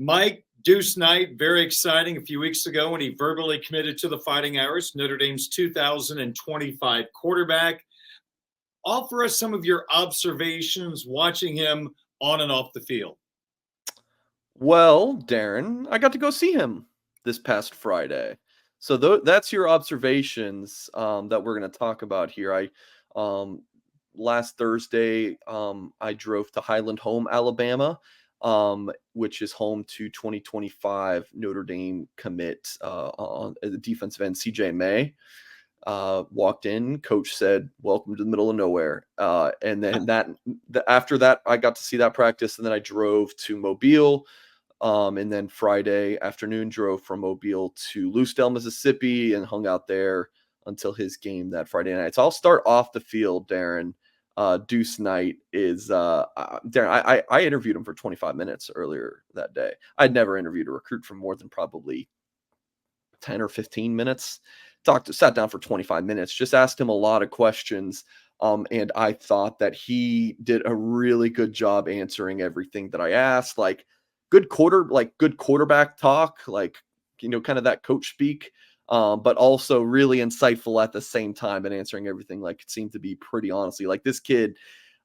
Mike, Deuce Knight, very exciting. A few weeks ago when he verbally committed to the Fighting Irish, Notre Dame's 2025 quarterback. Offer us some of your observations watching him on and off the field. Well, Darren, I got to go see him this past Friday. So that's your observations that we're going to talk about here. Last Thursday, I drove to Highland Home, Alabama, which is home to 2025 Notre Dame commit on the defensive end, CJ May. Walked in, coach said, "Welcome to the middle of nowhere." And then after that, I got to see that practice, and then I drove to Mobile. And then Friday afternoon, drove from Mobile to Lucedale, Mississippi, and hung out there until his game that Friday night. So I'll start off the field, Darren. Deuce Knight is Darren. I interviewed him for 25 minutes earlier that day. I'd never interviewed a recruit for more than probably 10 or 15 minutes. Sat down for 25 minutes, just asked him a lot of questions. And I thought that he did a really good job answering everything that I asked. Good quarterback talk, kind of that coach speak, but also really insightful at the same time and answering everything. It seemed to be pretty honestly. This kid,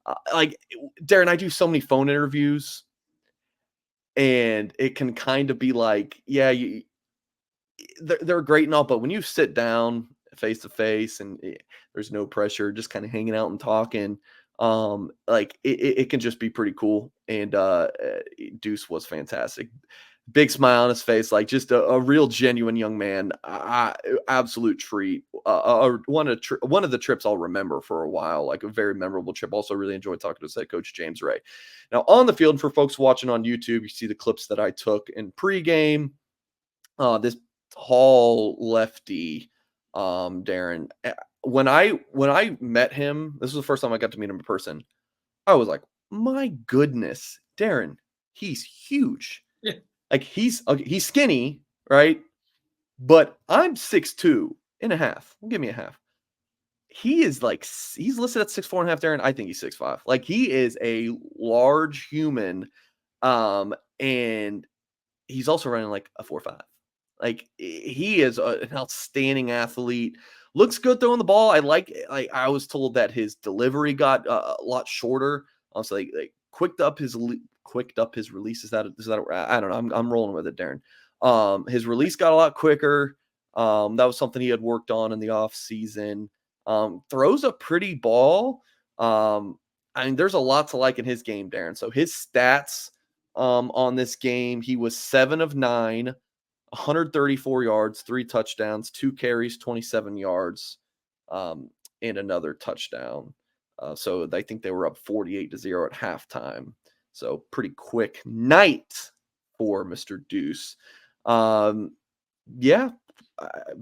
Darren, I do so many phone interviews, and it can kind of be they're great and all, but when you sit down face to face and there's no pressure, just kind of hanging out and talking, it can just be pretty cool. And Deuce was fantastic. Big smile on his face, just a real genuine young man. Absolute treat. One of the trips I'll remember for a while, a very memorable trip. Also really enjoyed talking to his head coach, James Ray. Now on the field, for folks watching on YouTube, you see the clips that I took in pregame. This tall lefty, Darren, when I met him, this was the first time I got to meet him in person. I was like, my goodness, Darren, he's huge. Yeah. He's skinny, right? But I'm 6'2.5". Give me a half. He is he's listed at 6'4.5", Darren. I think he's 6'5". He is a large human. And he's also running a 4.5. He is an outstanding athlete. Looks good throwing the ball. I was told that his delivery got a lot shorter. Also, quicked up his release. Is that I don't know. I'm rolling with it, Darren. His release got a lot quicker. That was something he had worked on in the off season. Throws a pretty ball. There's a lot to like in his game, Darren. So his stats on this game, he was 7 of 9. 134 yards, 3 touchdowns, 2 carries, 27 yards, and another touchdown. So I think they were up 48-0 at halftime. So pretty quick night for Mr. Deuce.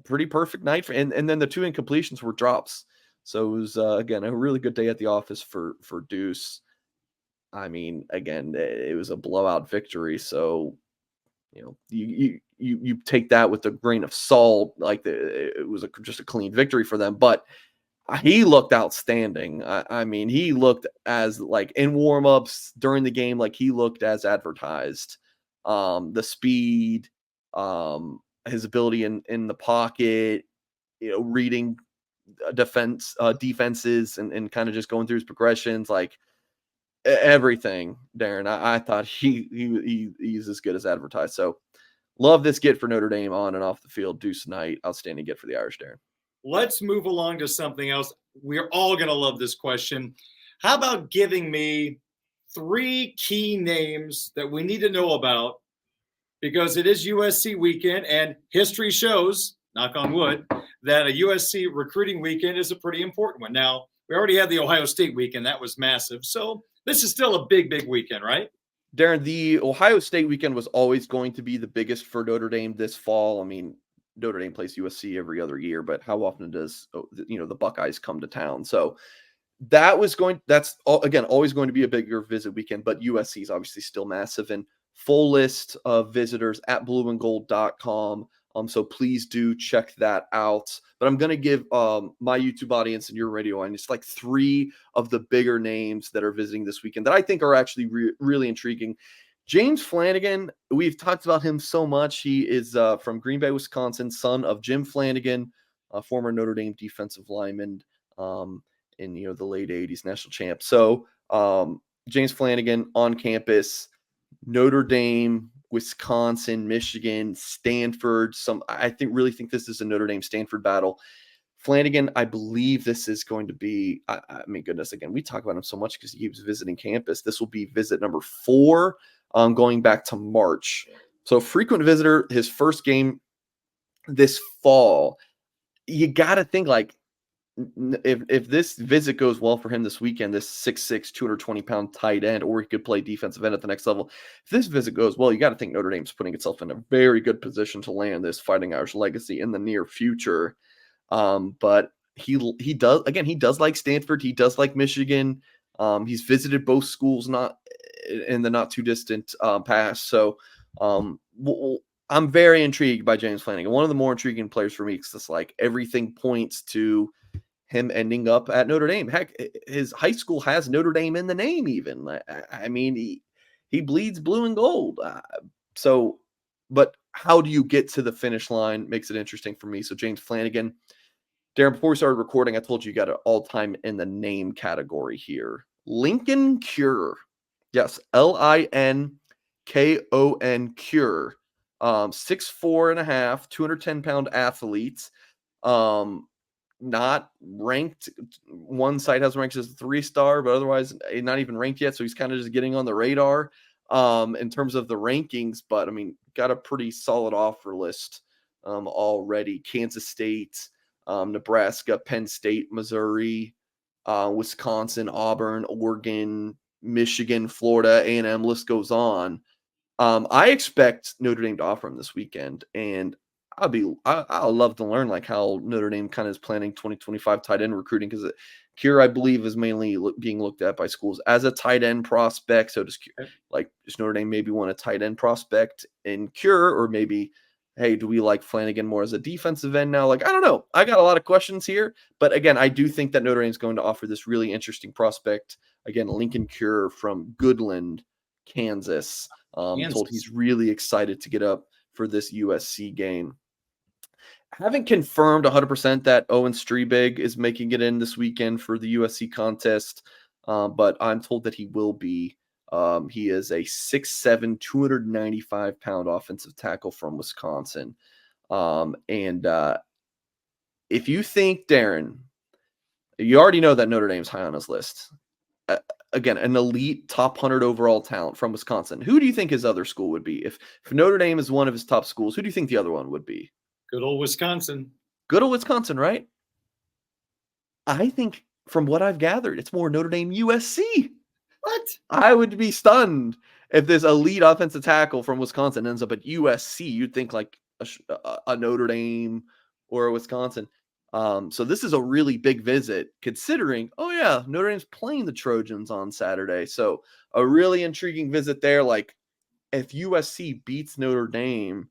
Pretty perfect night. And then the 2 incompletions were drops. So it was, again, a really good day at the office for Deuce. Again, it was a blowout victory. So, you take that with a grain of salt, it was just a clean victory for them, but he looked outstanding. He looked as in warm-ups during the game, he looked as advertised. The speed, his ability in the pocket, reading defenses and kind of just going through his progressions, everything, Darren. I thought he's as good as advertised. So love this get for Notre Dame on and off the field. Deuce Knight, outstanding get for the Irish, Darren. Let's move along to something else. We're all going to love this question. How about giving me 3 key names that we need to know about, because it is USC weekend and history shows, knock on wood, that a USC recruiting weekend is a pretty important one. Now, we already had the Ohio State weekend. That was massive. So this is still a big, big weekend, right? Darren, the Ohio State weekend was always going to be the biggest for Notre Dame this fall. Notre Dame plays USC every other year, but how often does the Buckeyes come to town? So that's again always going to be a bigger visit weekend, but USC is obviously still massive. And full list of visitors at blueandgold.com. So please do check that out. But I'm going to give my YouTube audience and your radio audience 3 of the bigger names that are visiting this weekend that I think are actually really intriguing. James Flanagan, we've talked about him so much. He is from Green Bay, Wisconsin, son of Jim Flanagan, a former Notre Dame defensive lineman in the late 80s, national champ. So James Flanagan on campus, Notre Dame, Wisconsin, Michigan, Stanford. Really think this is a Notre Dame Stanford battle. Flanagan, I believe this is going to be, I mean, goodness, again, we talk about him so much because he keeps visiting campus. This will be visit number 4, going back to March. So frequent visitor, his first game this fall. You got to think like, if this visit goes well for him this weekend, this 6'6", 220-pound tight end, or he could play defensive end at the next level. If this visit goes well, you got to think Notre Dame's putting itself in a very good position to land this Fighting Irish legacy in the near future. But he does like Stanford. He does like Michigan. He's visited both schools not in the not too distant past. So I'm very intrigued by James Flanagan. One of the more intriguing players for me, because it's like everything points to him ending up at Notre Dame. Heck, his high school has Notre Dame in the name even. I mean, he bleeds blue and gold. But how do you get to the finish line makes it interesting for me. So James Flanagan. Darren, before we started recording, I told you got an all-time in the name category here. Lincoln Cure. Yes, Linkon Cure. 6'4.5", 210-pound athlete. Not ranked. One site has ranked as a 3-star, but otherwise not even ranked yet. So he's kind of just getting on the radar in terms of the rankings. But I mean, got a pretty solid offer list already. Kansas State, Nebraska, Penn State, Missouri, Wisconsin, Auburn, Oregon, Michigan, Florida, A&M. List goes on. I expect Notre Dame to offer him this weekend, and I'll love to learn like how Notre Dame kind of is planning 2025 tight end recruiting, because Cure, I believe, is mainly being looked at by schools as a tight end prospect. So does Notre Dame maybe want a tight end prospect in Cure, or maybe, hey, do we like Flanagan more as a defensive end now? Like, I don't know. I got a lot of questions here, but again, I do think that Notre Dame is going to offer this really interesting prospect. Again, Lincoln Cure from Goodland, Kansas. Told he's really excited to get up for this USC game. Haven't confirmed 100% that Owen Strebig is making it in this weekend for the USC contest, but I'm told that he will be. He is a 6'7", 295-pound offensive tackle from Wisconsin. And if you think, Darren, you already know that Notre Dame's high on his list. Again, an elite top 100 overall talent from Wisconsin. Who do you think his other school would be? If Notre Dame is one of his top schools, who do you think the other one would be? Good old Wisconsin. Good old Wisconsin, right? I think from what I've gathered, it's more Notre Dame USC. What? I would be stunned if this elite offensive tackle from Wisconsin ends up at USC. You'd think like a Notre Dame or a Wisconsin. So this is a really big visit considering, Notre Dame's playing the Trojans on Saturday. So a really intriguing visit there. Like, if USC beats Notre Dame,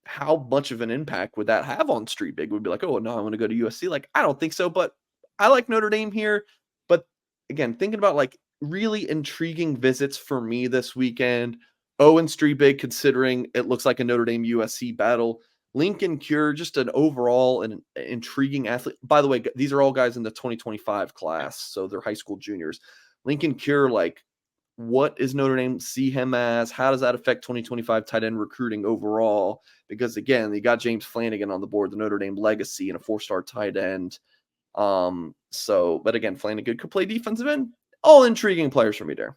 how much of an impact would that have on Strebig? Would be like, oh, no, I want to go to USC. Like, I don't think so, but I like Notre Dame here. But again, thinking about like really intriguing visits for me this weekend. Owen Strebig, considering it looks like a Notre Dame USC battle. Lincoln Cure, just an overall and intriguing athlete. By the way, these are all guys in the 2025 class, so they're high school juniors. Lincoln Cure, like, what is Notre Dame see him as? How does that affect 2025 tight end recruiting overall? Because again, you got James Flanagan on the board, the Notre Dame legacy, and a 4-star tight end. But again, Flanagan could play defensive end. All intriguing players for me there.